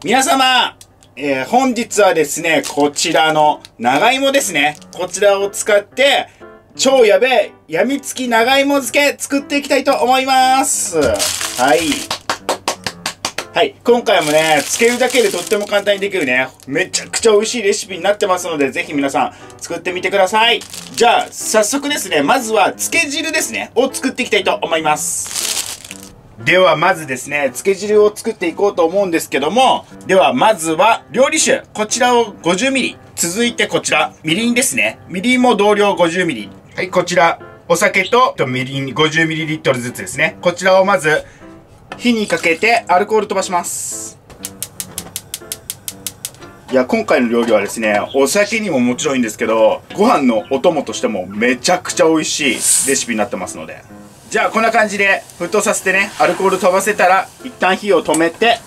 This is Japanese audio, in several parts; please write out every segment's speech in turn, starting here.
皆様、本日はですね、こちらの長芋ですね。こちらを使って、超やべえ、やみつき長芋漬け作っていきたいと思います。はい。はい。今回もね、漬けるだけでとっても簡単にできるね、めちゃくちゃ美味しいレシピになってますので、ぜひ皆さん作ってみてください。じゃあ、早速ですね、まずは漬け汁ですね、を作っていきたいと思います。ではまずですね、漬け汁を作っていこうと思うんですけども、ではまずは料理酒、こちらを 50ml。続いてこちら、みりんですね。みりんも同量 50ml。はい、こちら、お酒とみりん 50ml ずつですね。こちらをまず、火にかけてアルコール飛ばします。いや、今回の料理はですね、お酒にももちろんいいんですけど、ご飯のお供としてもめちゃくちゃ美味しいレシピになってますので。じゃあこんな感じで沸騰させてね、アルコール飛ばせたら一旦火を止めて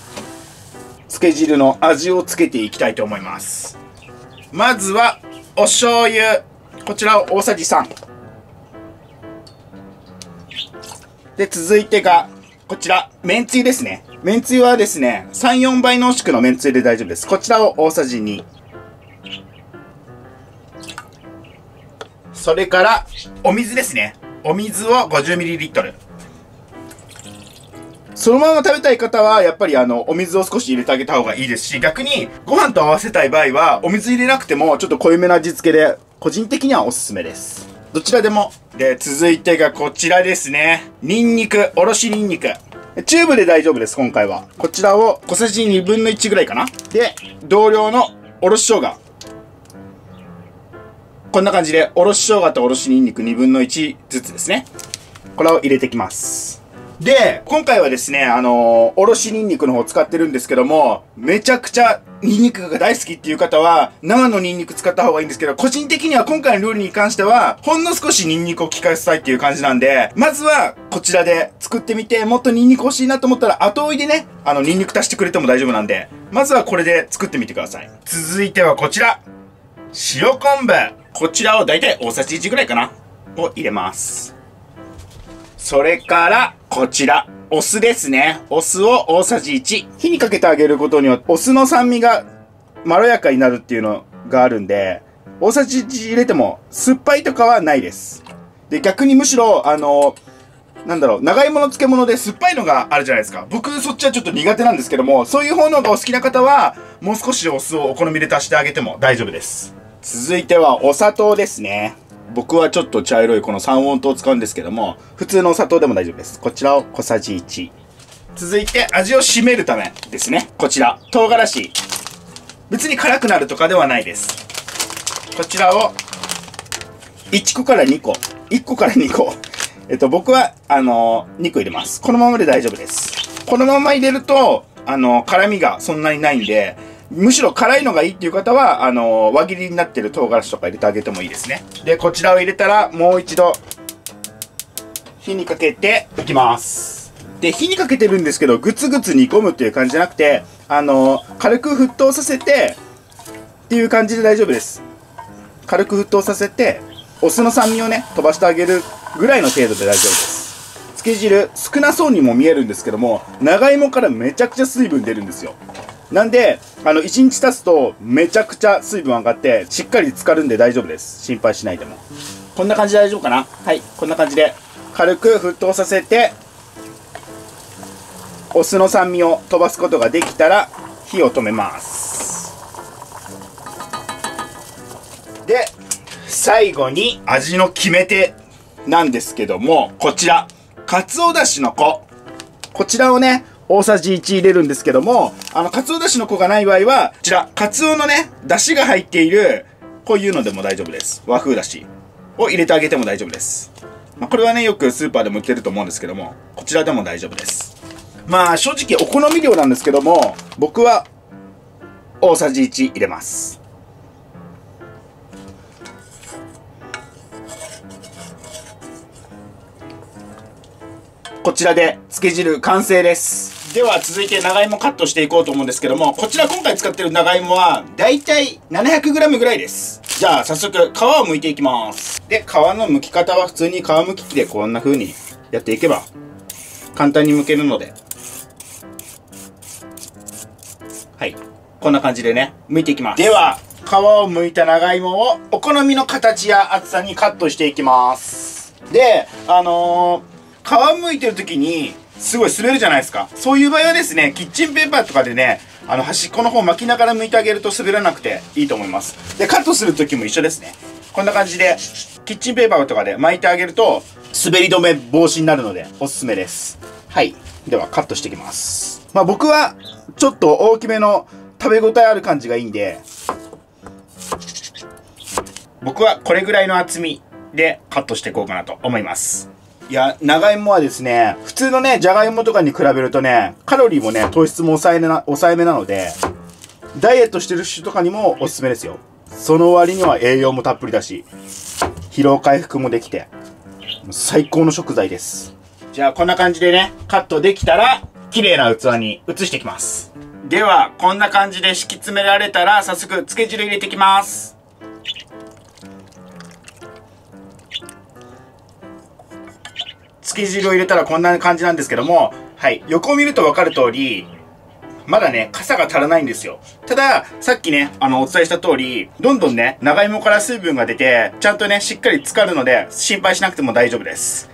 漬け汁の味をつけていきたいと思います。まずはお醤油、こちらを大さじ3で、続いてがこちらめんつゆですね。めんつゆはですね 3,4 倍濃縮のめんつゆで大丈夫です。こちらを大さじ2。それからお水ですね。お水を 50ml。そのまま食べたい方は、やっぱりお水を少し入れてあげた方がいいですし、逆にご飯と合わせたい場合は、お水入れなくても、ちょっと濃いめな味付けで、個人的にはおすすめです。どちらでも。で、続いてがこちらですね。ニンニク、おろしニンニク。チューブで大丈夫です、今回は。こちらを小さじ1/2ぐらいかな。で、同量のおろし生姜。こんな感じで、おろし生姜とおろしニンニク1/2ずつですね。これを入れていきます。で、今回はですね、おろしニンニクの方を使ってるんですけども、めちゃくちゃニンニクが大好きっていう方は、生のニンニク使った方がいいんですけど、個人的には今回の料理に関しては、ほんの少しニンニクを効かせたいっていう感じなんで、まずはこちらで作ってみて、もっとニンニク欲しいなと思ったら、後追いでね、ニンニク足してくれても大丈夫なんで、まずはこれで作ってみてください。続いてはこちら。塩昆布。こちらをだいたい大さじ1ぐらいかなを入れます。それからこちらお酢ですね。お酢を大さじ1。火にかけてあげることによってお酢の酸味がまろやかになるっていうのがあるんで、大さじ1入れても酸っぱいとかはないです。で、逆にむしろなんだろう、長芋の漬物で酸っぱいのがあるじゃないですか。僕そっちはちょっと苦手なんですけども、そういう方のがお好きな方はもう少しお酢をお好みで足してあげても大丈夫です。続いてはお砂糖ですね。僕はちょっと茶色いこの三温糖を使うんですけども、普通のお砂糖でも大丈夫です。こちらを小さじ1。続いて味を締めるためですね。こちら唐辛子。別に辛くなるとかではないです。こちらを1個から2個。1個から2個。僕は2個入れます。このままで大丈夫です。このまま入れると辛みがそんなにないんで、むしろ辛いのがいいっていう方は輪切りになってる唐辛子とか入れてあげてもいいですね。で、こちらを入れたらもう一度火にかけていきます。で、火にかけてるんですけど、グツグツ煮込むっていう感じじゃなくて、軽く沸騰させてっていう感じで大丈夫です。軽く沸騰させてお酢の酸味をね飛ばしてあげるぐらいの程度で大丈夫です。漬け汁少なそうにも見えるんですけども、長芋からめちゃくちゃ水分出るんですよ。なんで1日経つとめちゃくちゃ水分上がってしっかり浸かるんで大丈夫です。心配しないでも。こんな感じで大丈夫かな。はい、こんな感じで軽く沸騰させてお酢の酸味を飛ばすことができたら火を止めます。で、最後に味の決め手なんですけども、こちらかつおだしの粉、こちらをね大さじ1入れるんですけども、かつおだしの粉がない場合はこちらかつおのねだしが入っているこういうのでも大丈夫です。和風だしを入れてあげても大丈夫です。これはねよくスーパーでも売ってると思うんですけども、こちらでも大丈夫です。まあ正直お好み量なんですけども、僕は大さじ1入れます。こちらで漬け汁完成です。では続いて長芋カットしていこうと思うんですけども、こちら今回使ってる長芋はだいたい 700g ぐらいです。じゃあ早速皮を剥いていきます。で、皮の剥き方は普通に皮むき器でこんな風にやっていけば簡単に剥けるので、はい。こんな感じでね、剥いていきます。では、皮を剥いた長芋をお好みの形や厚さにカットしていきます。で、皮剥いてる時に、すごい滑るじゃないですか。そういう場合はですね、キッチンペーパーとかでね、端っこの方巻きながら剥いてあげると滑らなくていいと思います。で、カットする時も一緒ですね。こんな感じで、キッチンペーパーとかで巻いてあげると、滑り止め防止になるので、おすすめです。はい。では、カットしていきます。まあ僕は、ちょっと大きめの食べ応えある感じがいいんで、僕はこれぐらいの厚みでカットしていこうかなと思います。いや、長芋はですね、普通のね、じゃがいもとかに比べるとね、カロリーもね、糖質も抑えめなので、ダイエットしてる人とかにもおすすめですよ。その割には栄養もたっぷりだし、疲労回復もできて、最高の食材です。じゃあ、こんな感じでね、カットできたら、綺麗な器に移していきます。では、こんな感じで敷き詰められたら、早速、漬け汁入れていきます。漬け汁を入れたらこんな感じなんですけども、はい、横を見ると分かる通り、まだね、傘が足らないんですよ。ただ、さっきね、お伝えした通り、どんどんね、長芋から水分が出て、ちゃんとね、しっかり浸かるので、心配しなくても大丈夫です。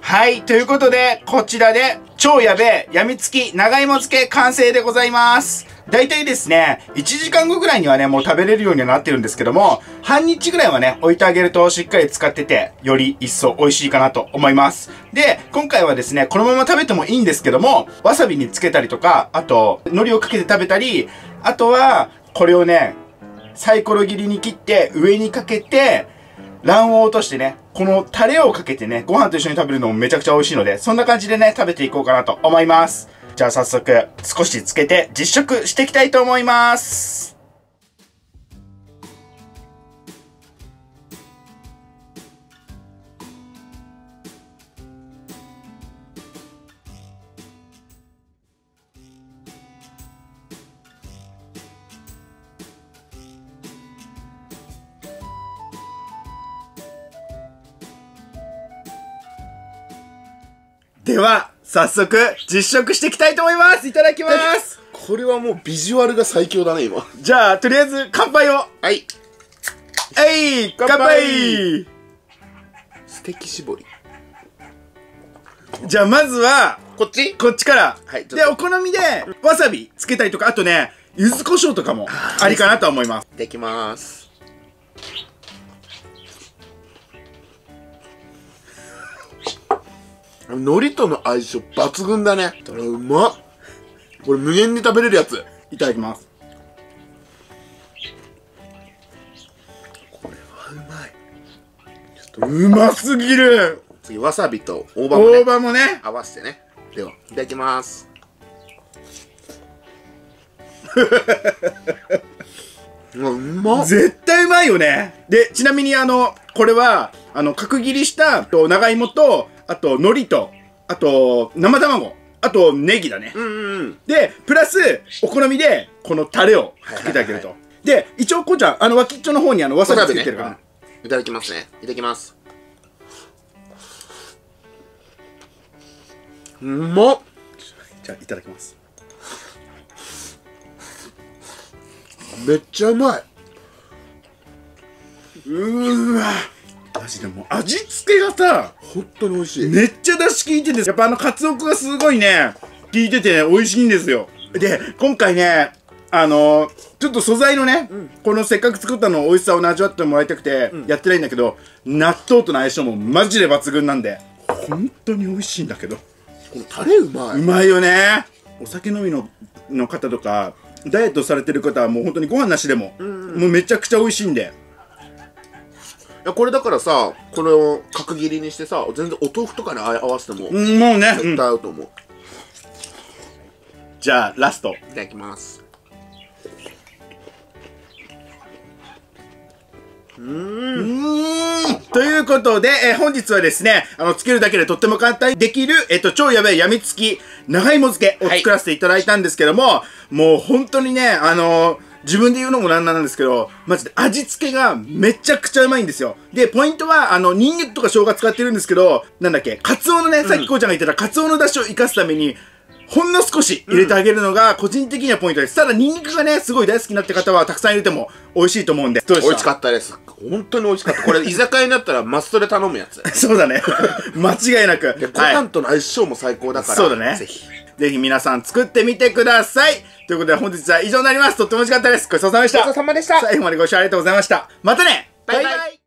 はい、ということで、こちらで、超やべえ、やみつき長芋漬け完成でございます。だいたいですね、1時間後ぐらいにはね、もう食べれるようにはなってるんですけども、半日ぐらいはね、置いてあげるとしっかり使ってて、より一層美味しいかなと思います。で、今回はですね、このまま食べてもいいんですけども、わさびにつけたりとか、あと、海苔をかけて食べたり、あとは、これをね、サイコロ切りに切って上にかけて、卵黄を落としてね、このタレをかけてね、ご飯と一緒に食べるのもめちゃくちゃ美味しいので、そんな感じでね、食べていこうかなと思います。じゃあ早速、少しつけて実食していきたいと思います。では、早速、実食していきたいと思います。いただきます。これはもうビジュアルが最強だね、今。じゃあ、とりあえず、乾杯を。はい。乾杯。ステキ絞り。じゃあ、まずは、こっちから。はい。で、お好みで、わさびつけたりとか、あとね、柚子胡椒とかもありかなと思います。いただきます。海苔との相性抜群だね。うまっ。これ無限に食べれるやつ。いただきます。これはうまい。ちょっとうますぎる。次、わさびと大葉もね。大葉もね。合わせてね。では、いただきます。うまっ。絶対うまいよね。で、ちなみにこれは、角切りした長芋と、あと、海苔と、あと、生卵、あと、ネギだね。で、プラス、お好みで、このタレをかけてあげると。で、一応、こうちゃん、脇っちょの方にわさびつけてるから。いただきますね。いただきます。うまっ。じゃあ、いただきます。めっちゃうまい。わマジでもう味付けがさ本当に美味しい。めっちゃ出汁効いてて、やっぱかつお粉がすごいね効いててね美味しいんですよ。で今回ねちょっと素材のね、このせっかく作ったの美味しさを味わってもらいたくてやってないんだけど、納豆との相性もマジで抜群なんで本当に美味しいんだけど、このタレうまい。うまいよね。お酒飲みの方とかダイエットされてる方はもう本当にご飯なしでも、もうめちゃくちゃ美味しいんで。いやこれだからさ、これを角切りにしてさ、全然お豆腐とかに合わせても、もうね絶対合うと思う。じゃあラストいただきます。ということで、本日はですね、つけるだけでとっても簡単にできる、超やべえやみつき長芋漬けを作らせていただいたんですけども、もう本当にね、自分で言うのもなんなんですけど、マジで味付けがめちゃくちゃうまいんですよ。で、ポイントは、ニンニクとか生姜使ってるんですけど、なんだっけ、カツオのね、さっきこうちゃんが言ってたカツオの出汁を生かすために、ほんの少し入れてあげるのが個人的にはポイントです。ただニンニクがねすごい大好きになって方はたくさん入れても美味しいと思うんで。どうでした？美味しかったです。本当に美味しかった。これ居酒屋になったらマストで頼むやつ。そうだね間違いなくご飯との相性も最高だから、そうだね。ぜひ皆さん作ってみてください。ということで本日は以上になります。とっても美味しかったです。ごちそうさまでした。ごちそうさまでした。最後までご視聴ありがとうございました。またね。バイバイ。